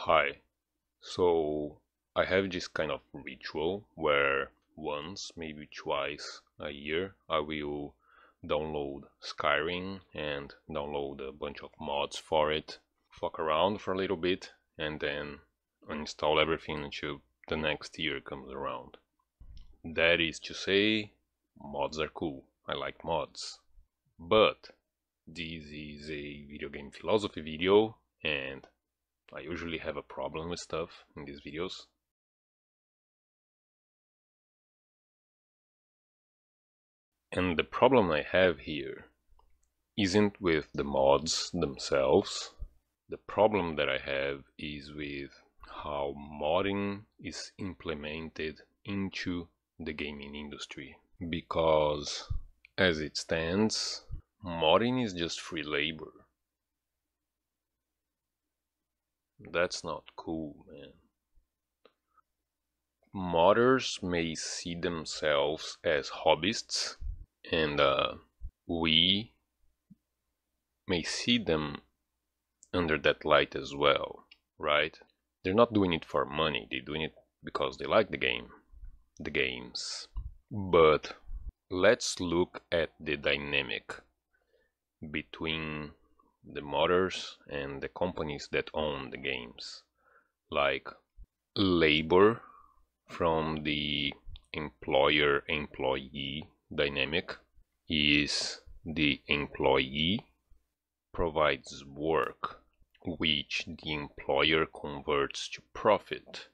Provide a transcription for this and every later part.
Hi. So I have this kind of ritual where once, maybe twice a year, I will download Skyrim and download a bunch of mods for it, fuck around for a little bit, and then uninstall everything until the next year comes around. That is to say, mods are cool. I like mods. But this is a video game philosophy video, and I usually have a problem with stuff in these videos. And the problem I have here isn't with the mods themselves. The problem that I have is with how modding is implemented into the gaming industry. Because as it stands, modding is just free labor. That's not cool, man. Modders may see themselves as hobbyists, and we may see them under that light as well, right? They're not doing it for money, they're doing it because they like the games. But let's look at the dynamic between the modders and the companies that own the games. Like labor from the employer-employee dynamic is the employee provides work which the employer converts to profit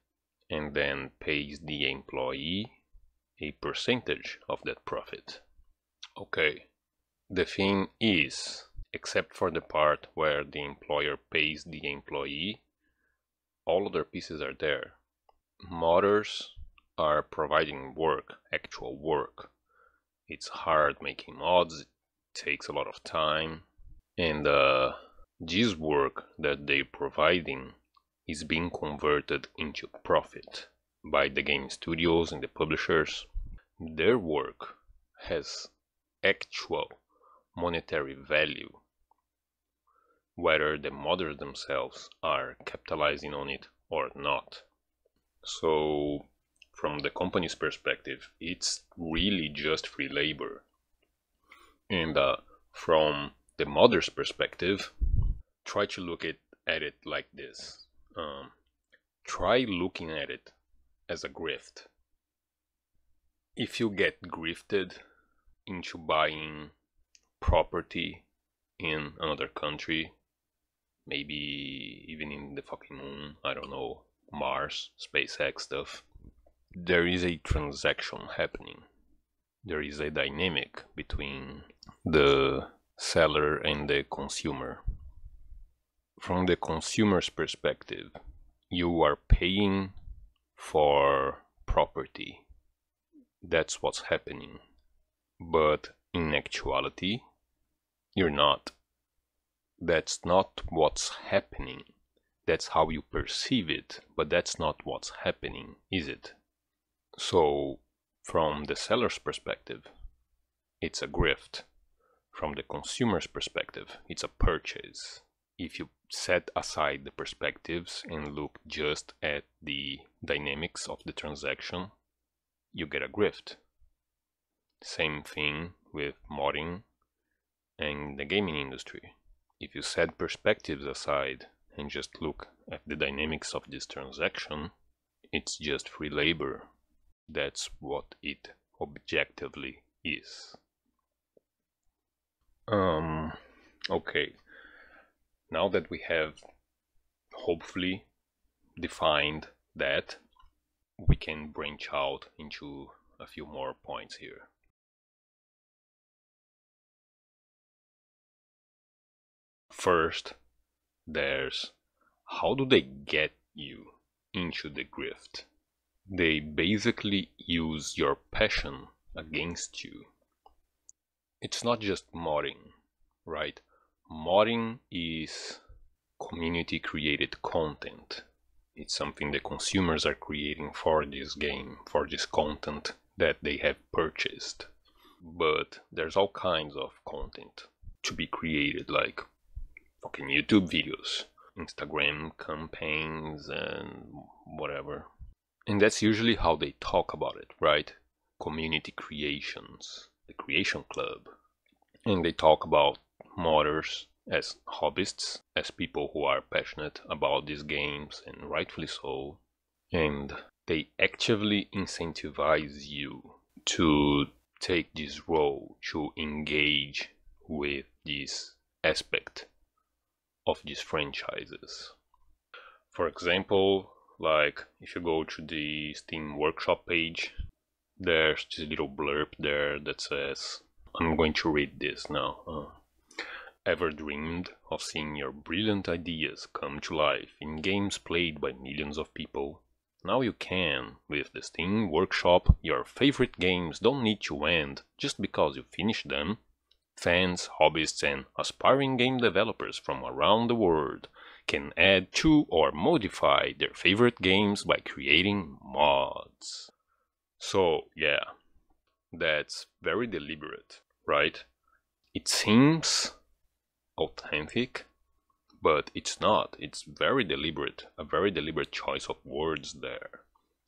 and then pays the employee a percentage of that profit. Okay, the thing is, except for the part where the employer pays the employee, all other pieces are there. Modders are providing work, actual work. It's hard making mods, it takes a lot of time, and this work that they're providing is being converted into profit by the game studios and the publishers. Their work has actual monetary value, whether the modders themselves are capitalizing on it or not. So from the company's perspective, it's really just free labor. And from the modder's perspective, try to look at it like this. Try looking at it as a grift. If you get grifted into buying property in another country, maybe even in the fucking moon, I don't know, Mars, SpaceX stuff, there is a transaction happening. There is a dynamic between the seller and the consumer. From the consumer's perspective, you are paying for property. That's what's happening. But in actuality, you're not. That's not what's happening. That's how you perceive it, but that's not what's happening, is it? So, from the seller's perspective, it's a grift. From the consumer's perspective, it's a purchase. If you set aside the perspectives and look just at the dynamics of the transaction, you get a grift. Same thing with modding and the gaming industry. If you set perspectives aside and just look at the dynamics of this transaction, it's just free labor. That's what it objectively is. Okay. Now that we have hopefully defined that, we can branch out into a few more points here. First, there's how do they get you into the grift? They basically use your passion against you. It's not just modding, right? Modding is community created content. It's something the consumers are creating for this game, for this content that they have purchased. But there's all kinds of content to be created, like fucking YouTube videos, Instagram campaigns and whatever. And that's usually how they talk about it, right? Community creations, the Creation Club. And they talk about modders as hobbyists, as people who are passionate about these games, and rightfully so. And they actively incentivize you to take this role, to engage with this aspect of these franchises. For example, like if you go to the Steam Workshop page, there's this little blurb there that says, I'm going to read this now. Ever dreamed of seeing your brilliant ideas come to life in games played by millions of people? Now you can. With the Steam Workshop, your favorite games don't need to end just because you finished them. Fans, hobbyists, and aspiring game developers from around the world can add to or modify their favorite games by creating mods. So, yeah, that's very deliberate, right? It seems authentic, but it's not. It's very deliberate, a very deliberate choice of words there.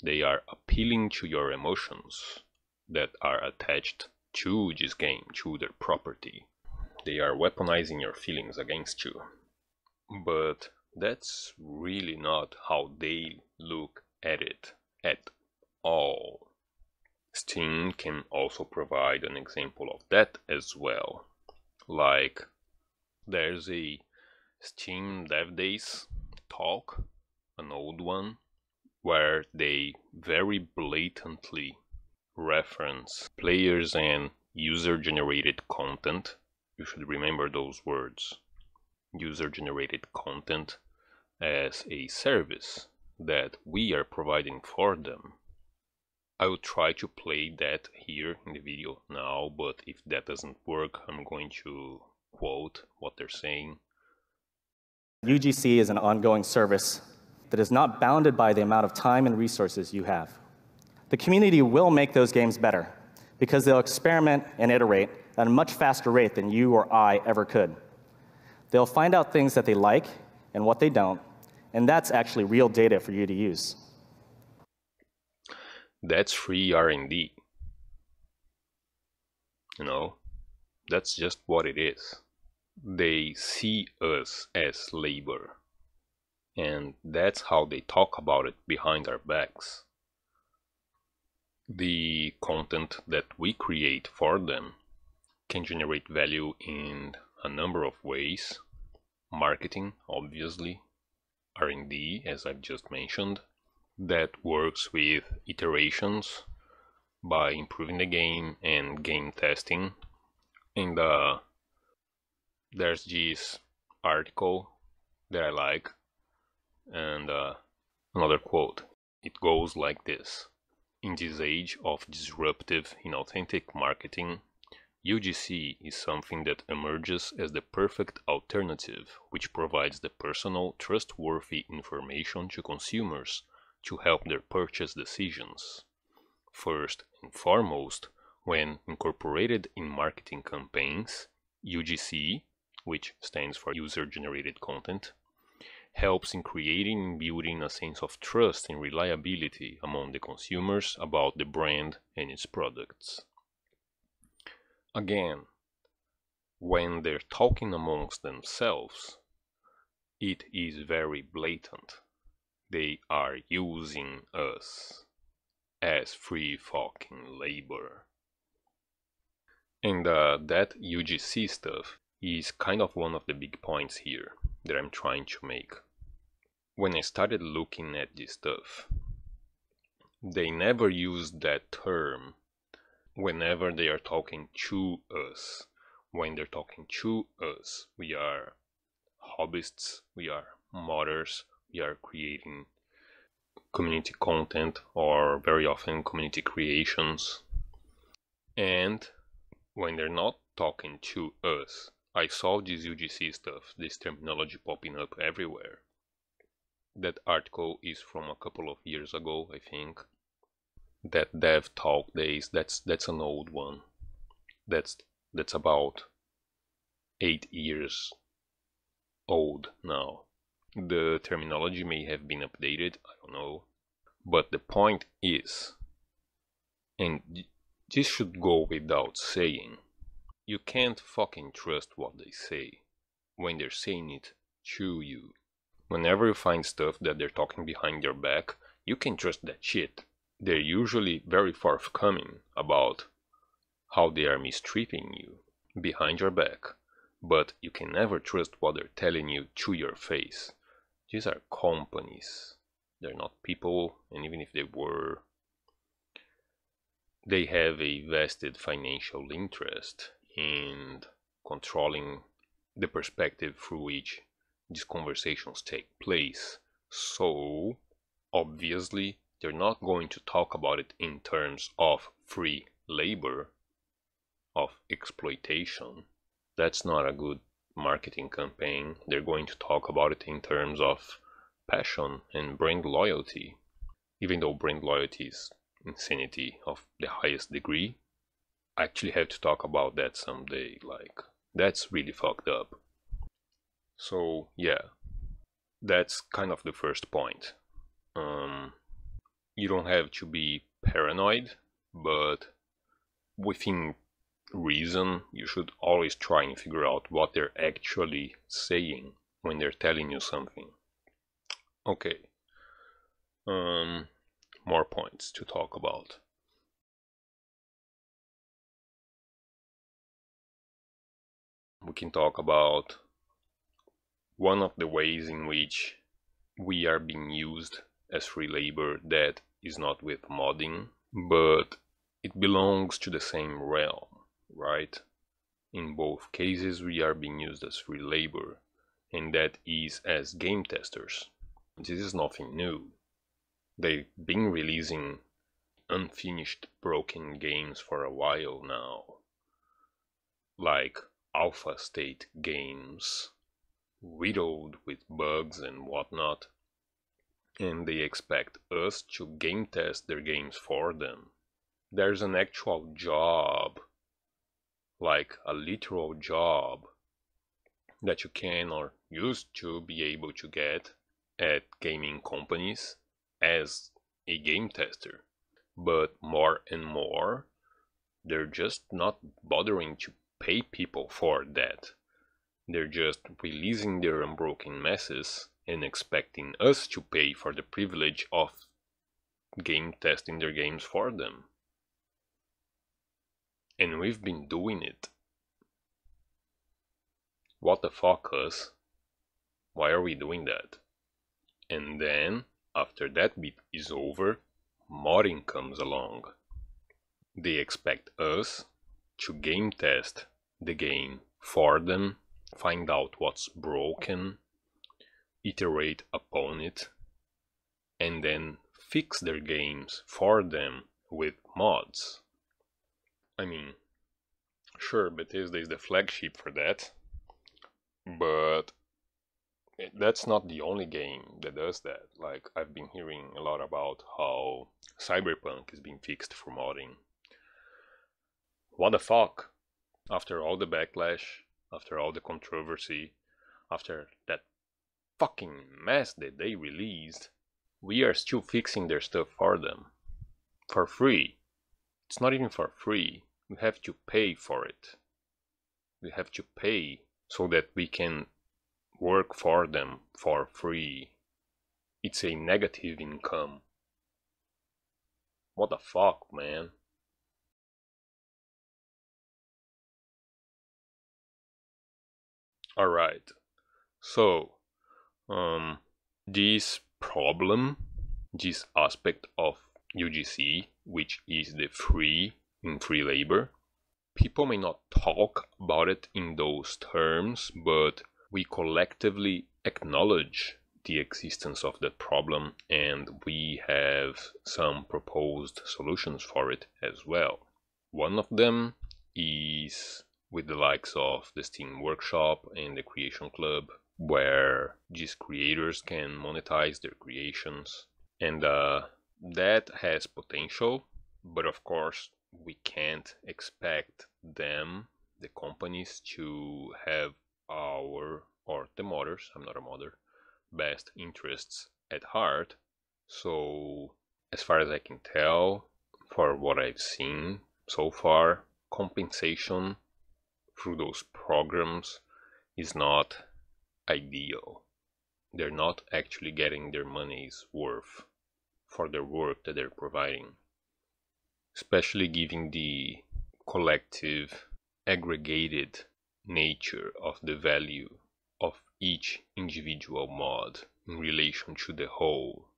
They are appealing to your emotions that are attached to this game, to their property. They are weaponizing your feelings against you. But that's really not how they look at it at all. Steam can also provide an example of that as well. Like, there's a Steam Dev Days talk, an old one, where they very blatantly reference players and user-generated content. You should remember those words. User-generated content as a service that we are providing for them. I will try to play that here in the video now, but if that doesn't work, I'm going to quote what they're saying. UGC is an ongoing service that is not bounded by the amount of time and resources you have. The community will make those games better because they'll experiment and iterate at a much faster rate than you or I ever could. They'll find out things that they like and what they don't, and that's actually real data for you to use. That's free R&D. You know, that's just what it is. They see us as labor, and that's how they talk about it behind our backs. The content that we create for them can generate value in a number of ways. Marketing, obviously, R&D, as I've just mentioned, that works with iterations by improving the game and game testing. And there's this article that I like, and another quote. It goes like this: in this age of disruptive, inauthentic marketing, UGC is something that emerges as the perfect alternative, which provides the personal, trustworthy information to consumers to help their purchase decisions. First and foremost, when incorporated in marketing campaigns, UGC, which stands for user-generated content, helps in creating and building a sense of trust and reliability among the consumers about the brand and its products. Again, when they're talking amongst themselves, it is very blatant. They are using us as free fucking labor. And that UGC stuff is kind of one of the big points here that I'm trying to make. When I started looking at this stuff, they never use that term whenever they are talking to us. When they're talking to us, we are hobbyists, we are modders, we are creating community content, or very often community creations. And when they're not talking to us, I saw this UGC stuff, this terminology popping up everywhere. That article is from a couple of years ago, I think. That Dev Talk Days, that's an old one. That's about 8 years old now. The terminology may have been updated, I don't know. But the point is, and this should go without saying, you can't fucking trust what they say when they're saying it to you. Whenever you find stuff that they're talking behind your back, you can trust that shit. They're usually very forthcoming about how they are mistreating you behind your back, but you can never trust what they're telling you to your face. These are companies. They're not people, and even if they were, they have a vested financial interest in controlling the perspective through which these conversations take place. So, obviously, they're not going to talk about it in terms of free labor, of exploitation. That's not a good marketing campaign. They're going to talk about it in terms of passion and brand loyalty. Even though brand loyalty is insanity of the highest degree, I actually have to talk about that someday. Like, that's really fucked up. So, yeah, that's kind of the first point. You don't have to be paranoid, but within reason, you should always try and figure out what they're actually saying when they're telling you something. Okay. More points to talk about. We can talk about one of the ways in which we are being used as free labor that is not with modding, but it belongs to the same realm, right? In both cases, we are being used as free labor, and that is as game testers. This is nothing new. They've been releasing unfinished broken games for a while now, like alpha state games, riddled with bugs and whatnot, and they expect us to game test their games for them. There's an actual job, like a literal job, that you can or used to be able to get at gaming companies as a game tester. But more and more, they're just not bothering to pay people for that. They're just releasing their unbroken messes and expecting us to pay for the privilege of game testing their games for them. And we've been doing it. What the fuck, us? Why are we doing that? And then, after that bit is over, modding comes along. They expect us to game test the game for them, find out what's broken, iterate upon it, and then fix their games for them with mods. I mean, sure, Bethesda is the flagship for that, but that's not the only game that does that. Like, I've been hearing a lot about how Cyberpunk is being fixed for modding. What the fuck? After all the backlash, after all the controversy, after that fucking mess that they released, we are still fixing their stuff for them. For free. It's not even for free. We have to pay for it. We have to pay so that we can work for them for free. It's a negative income. What the fuck, man? Alright, so, this problem, this aspect of UGC, which is the free in free labor, people may not talk about it in those terms, but we collectively acknowledge the existence of that problem, and we have some proposed solutions for it as well. One of them is with the likes of the Steam Workshop and the Creation Club, where these creators can monetize their creations. And that has potential, but of course we can't expect them, the companies, to have our, or the modders, I'm not a modder, best interests at heart. So, as far as I can tell, for what I've seen so far, compensation through those programs is not ideal. They're not actually getting their money's worth for their work that they're providing, especially given the collective, aggregated nature of the value of each individual mod in relation to the whole.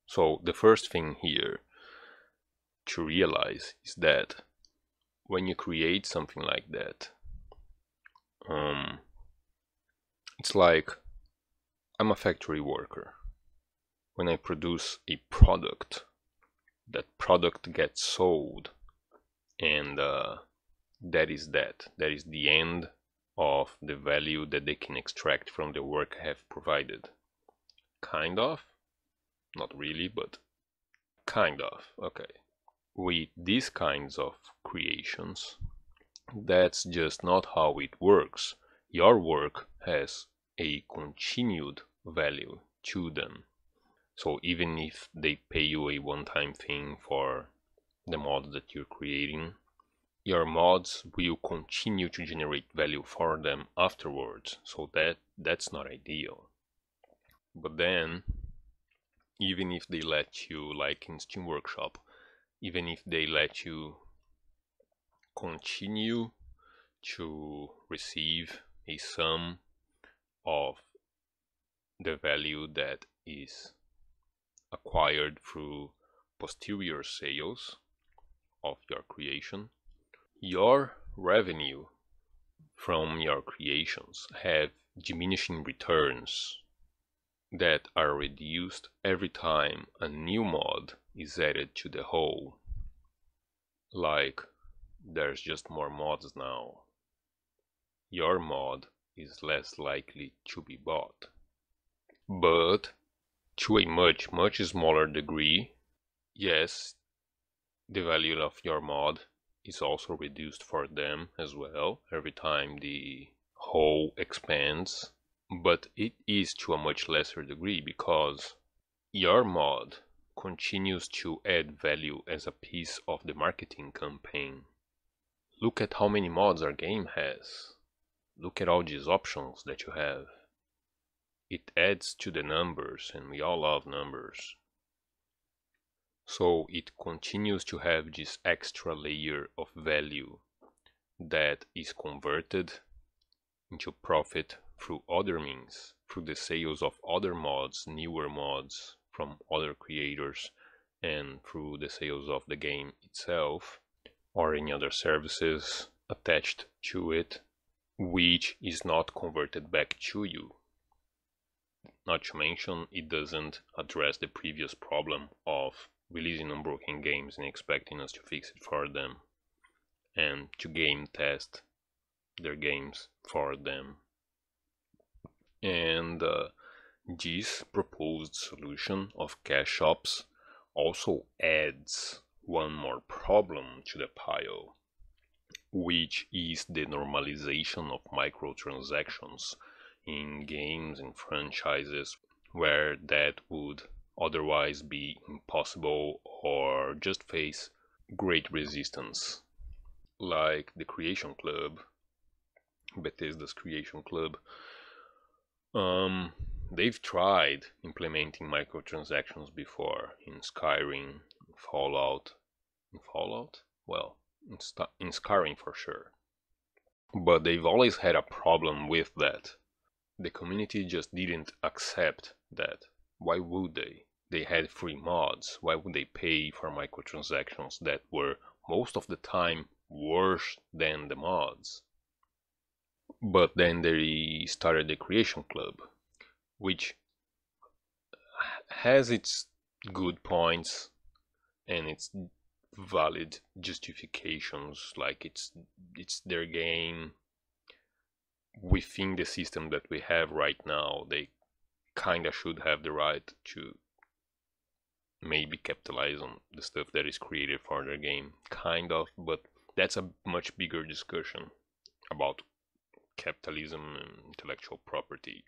So the first thing here to realize is that when you create something like that, it's like I'm a factory worker. When I produce a product, that product gets sold, and that is that. That is the end of the value that they can extract from the work I have provided. Kind of. Not really, but kind of. Okay. With these kinds of creations, that's just not how it works. Your work has a continued value to them. So even if they pay you a one-time thing for the mods that you're creating, your mods will continue to generate value for them afterwards. So that's not ideal. But then, even if they let you, like in Steam Workshop, even if they let you continue to receive a sum of the value that is acquired through posterior sales of your creation, your revenue from your creations have diminishing returns that are reduced every time a new mod is added to the whole. Like, there's just more mods now. Your mod is less likely to be bought. But to a much smaller degree, yes, the value of your mod is also reduced for them as well every time the whole expands, but it is to a much lesser degree because your mod continues to add value as a piece of the marketing campaign. Look at how many mods our game has. Look at all these options that you have. It adds to the numbers, and we all love numbers. So it continues to have this extra layer of value that is converted into profit through other means, through the sales of other mods, newer mods from other creators, and through the sales of the game itself or any other services attached to it, which is not converted back to you. Not to mention, it doesn't address the previous problem of releasing unbroken games and expecting us to fix it for them and to game test their games for them. And this proposed solution of cash shops also adds one more problem to the pile, which is the normalization of microtransactions in games and franchises where that would otherwise be impossible or just face great resistance. Like the Creation Club, Bethesda's Creation Club, they've tried implementing microtransactions before in Skyrim, Fallout. Well, in Skyrim for sure. But they've always had a problem with that. The community just didn't accept that. Why would they? They had free mods. Why would they pay for microtransactions that were most of the time worse than the mods? But then they started the Creation Club, which has its good points and its valid justifications, like it's their game within the system that we have right now. They kinda should have the right to maybe capitalize on the stuff that is created for their game, kind of, but that's a much bigger discussion about capitalism and intellectual property.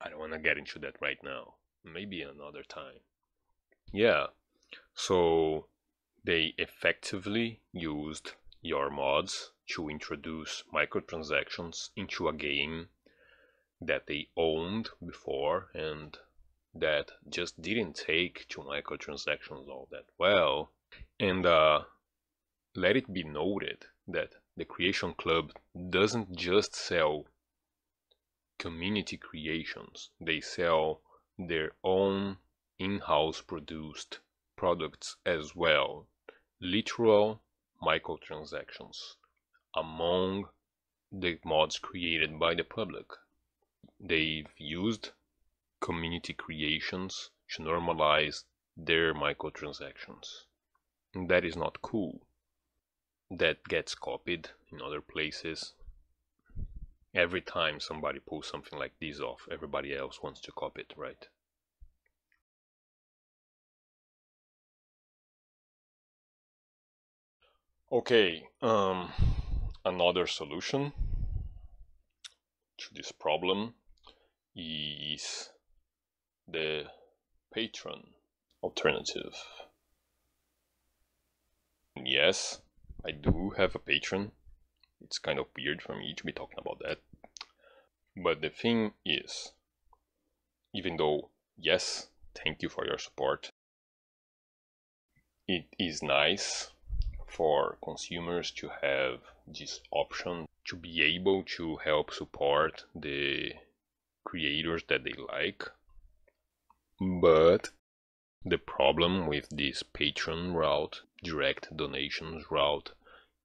I don't want to get into that right now. Maybe another time. Yeah, so they effectively used your mods to introduce microtransactions into a game that they owned before and that just didn't take to microtransactions all that well. And let it be noted that the Creation Club doesn't just sell community creations, they sell their own in-house produced products as well, literal microtransactions among the mods created by the public. They've used community creations to normalize their microtransactions. And that is not cool. That gets copied in other places. Every time somebody pulls something like this off, everybody else wants to copy it, right? Okay, another solution to this problem is the Patreon alternative. Yes, I do have a Patreon. It's kind of weird for me to be talking about that. But the thing is, even though, yes, thank you for your support, it is nice for consumers to have this option to be able to help support the creators that they like. But the problem with this Patreon route, direct donations route,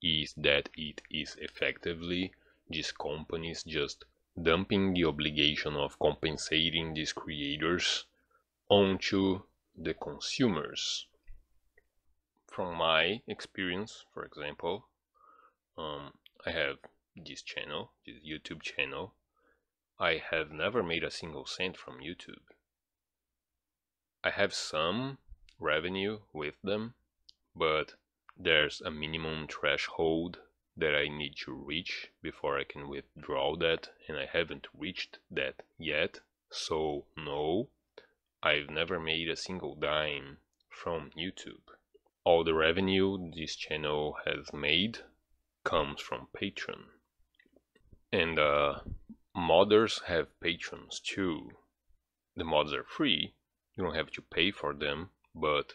is that it is effectively these companies just dumping the obligation of compensating these creators onto the consumers. From my experience, for example, I have this channel, this YouTube channel. I have never made a single cent from YouTube. I have some revenue with them, but there's a minimum threshold that I need to reach before I can withdraw that, and I haven't reached that yet. So no, I've never made a single dime from YouTube. All the revenue this channel has made comes from Patreon. And modders have patrons too. The mods are free, you don't have to pay for them, but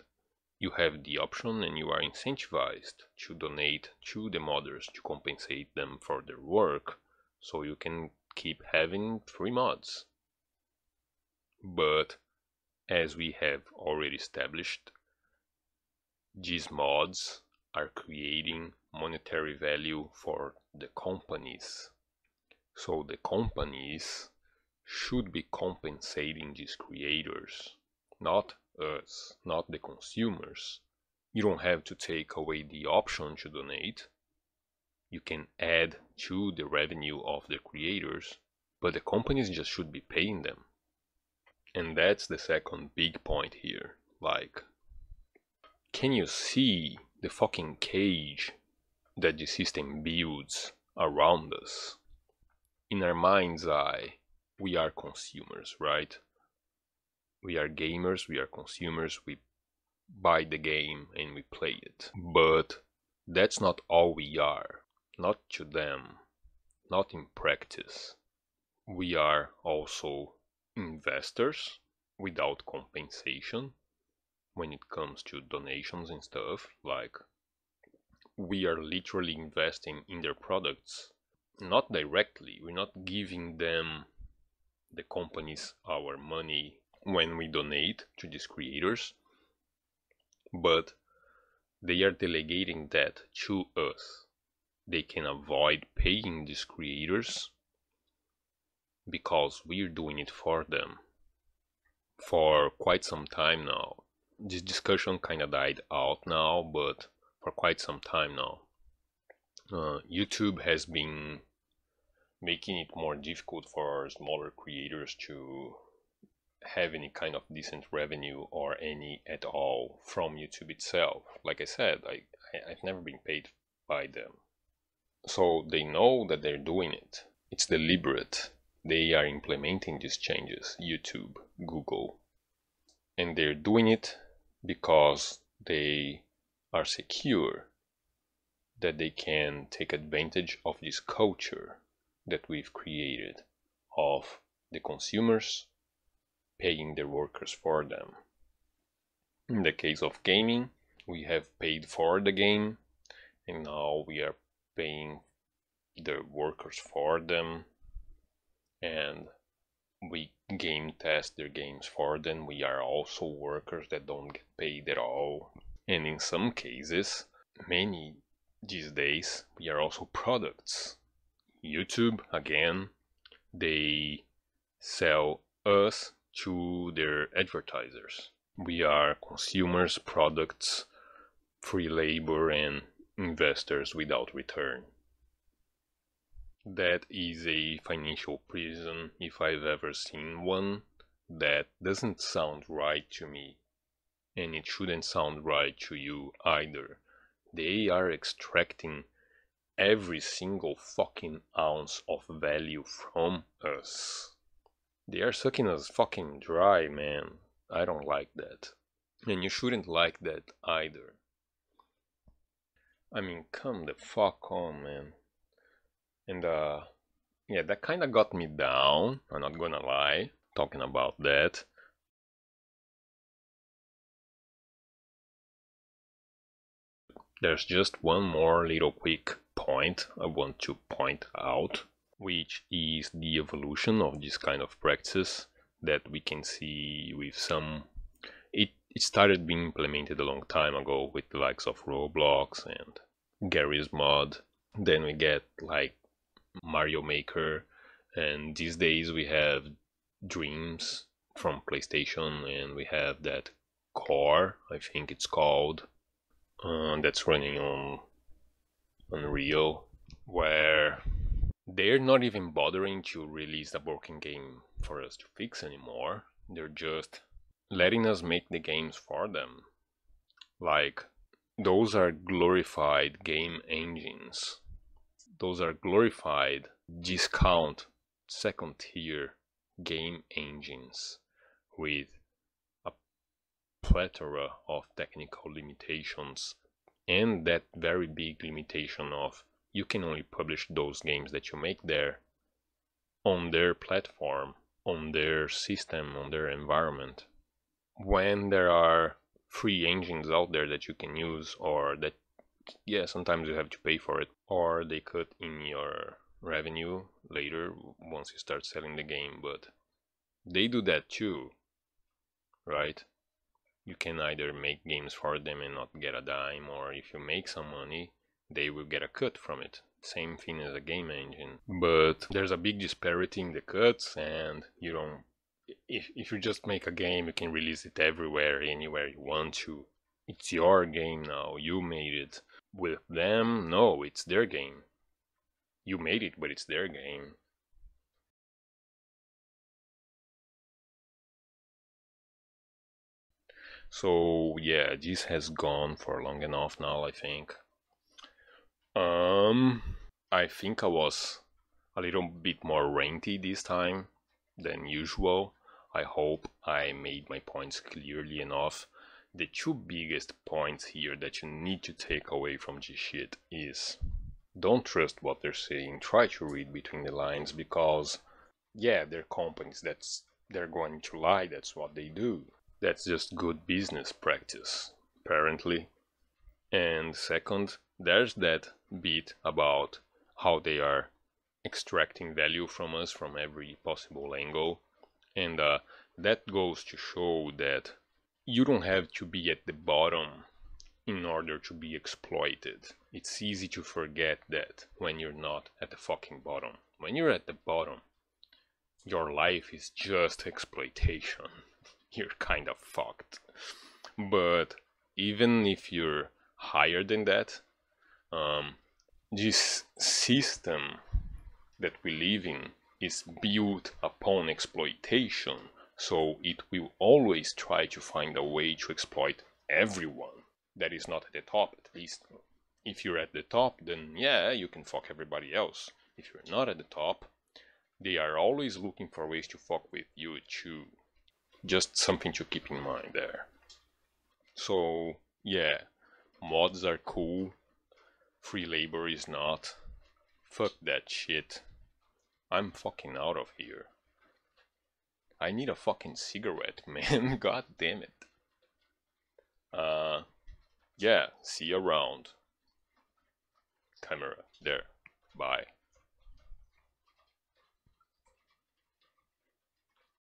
you have the option and you are incentivized to donate to the modders to compensate them for their work, so you can keep having free mods. But as we have already established, these mods are creating monetary value for the companies. So the companies should be compensating these creators, not us, not the consumers. You don't have to take away the option to donate. You can add to the revenue of the creators, but the companies just should be paying them. And that's the second big point here. Like, can you see the fucking cage that the system builds around us? In our mind's eye, we are consumers, right? We are gamers, we are consumers, we buy the game and we play it. But that's not all we are. Not to them, not in practice. We are also investors without compensation when it comes to donations and stuff. Like, we are literally investing in their products, not directly. We're not giving them, the companies, our money when we donate to these creators, but they are delegating that to us. They can avoid paying these creators because we're doing it for them for quite some time now. This discussion kind of died out now, but for quite some time now, YouTube has been making it more difficult for smaller creators to have any kind of decent revenue or any at all from YouTube itself. Like I said, I've never been paid by them. So they know that they're doing it. It's deliberate. they are implementing these changes, YouTube, Google, and they're doing it because they are secure that they can take advantage of this culture that we've created of the consumers paying their workers for them. In the case of gaming, we have paid for the game, and now we are paying the workers for them, and we game test their games for them. We are also workers that don't get paid at all. And in some cases, many these days, we are also products. YouTube, again, they sell us to their advertisers. We are consumers, products, free labor, and investors without return. That is a financial prison if I've ever seen one. That doesn't sound right to me, and it shouldn't sound right to you either. They are extracting every single fucking ounce of value from us. They are sucking us fucking dry, man. I don't like that. And you shouldn't like that either. I mean, come the fuck on, man. And yeah, that kinda got me down, I'm not gonna lie, talking about that. There's just one more little quick point I want to point out, which is the evolution of this kind of practice that we can see with some... It started being implemented a long time ago with the likes of Roblox and Garry's Mod. Then we get like Mario Maker, and these days we have Dreams from PlayStation, and we have that Core, I think it's called, that's running on Unreal, where they're not even bothering to release a broken game for us to fix anymore. They're just letting us make the games for them. Like, those are glorified game engines. Those are glorified discount second tier game engines with a plethora of technical limitations, and that very big limitation of you can only publish those games that you make there on their platform, on their system, on their environment. When there are free engines out there that you can use, or that, yeah, sometimes you have to pay for it, or they cut in your revenue later once you start selling the game, but they do that too, right? You can either make games for them and not get a dime, or if you make some money, they will get a cut from it. Same thing as a game engine. But there's a big disparity in the cuts, and you don't... If you just make a game, you can release it everywhere, anywhere you want to. It's your game now, you made it. With them, no, it's their game. You made it, but it's their game. So yeah, this has gone for long enough now, I think. I think I was a little bit more ranty this time than usual. I hope I made my points clearly enough. The two biggest points here that you need to take away from this shit is: don't trust what they're saying, try to read between the lines, because yeah, they're companies, they're going to lie, that's what they do. That's just good business practice, apparently. And second, there's that bit about how they are extracting value from us from every possible angle, and that goes to show that you don't have to be at the bottom in order to be exploited. It's easy to forget that when you're not at the fucking bottom. When you're at the bottom, your life is just exploitation. You're kind of fucked. But even if you're higher than that, this system that we live in is built upon exploitation, so it will always try to find a way to exploit everyone that is not at the top, at least. If you're at the top, then yeah, you can fuck everybody else. If you're not at the top, they are always looking for ways to fuck with you too. Just something to keep in mind there. So, yeah, mods are cool, free labor is not. Fuck that shit. I'm fucking out of here. I need a fucking cigarette, man. God damn it. Yeah, see you around. Camera, there. Bye.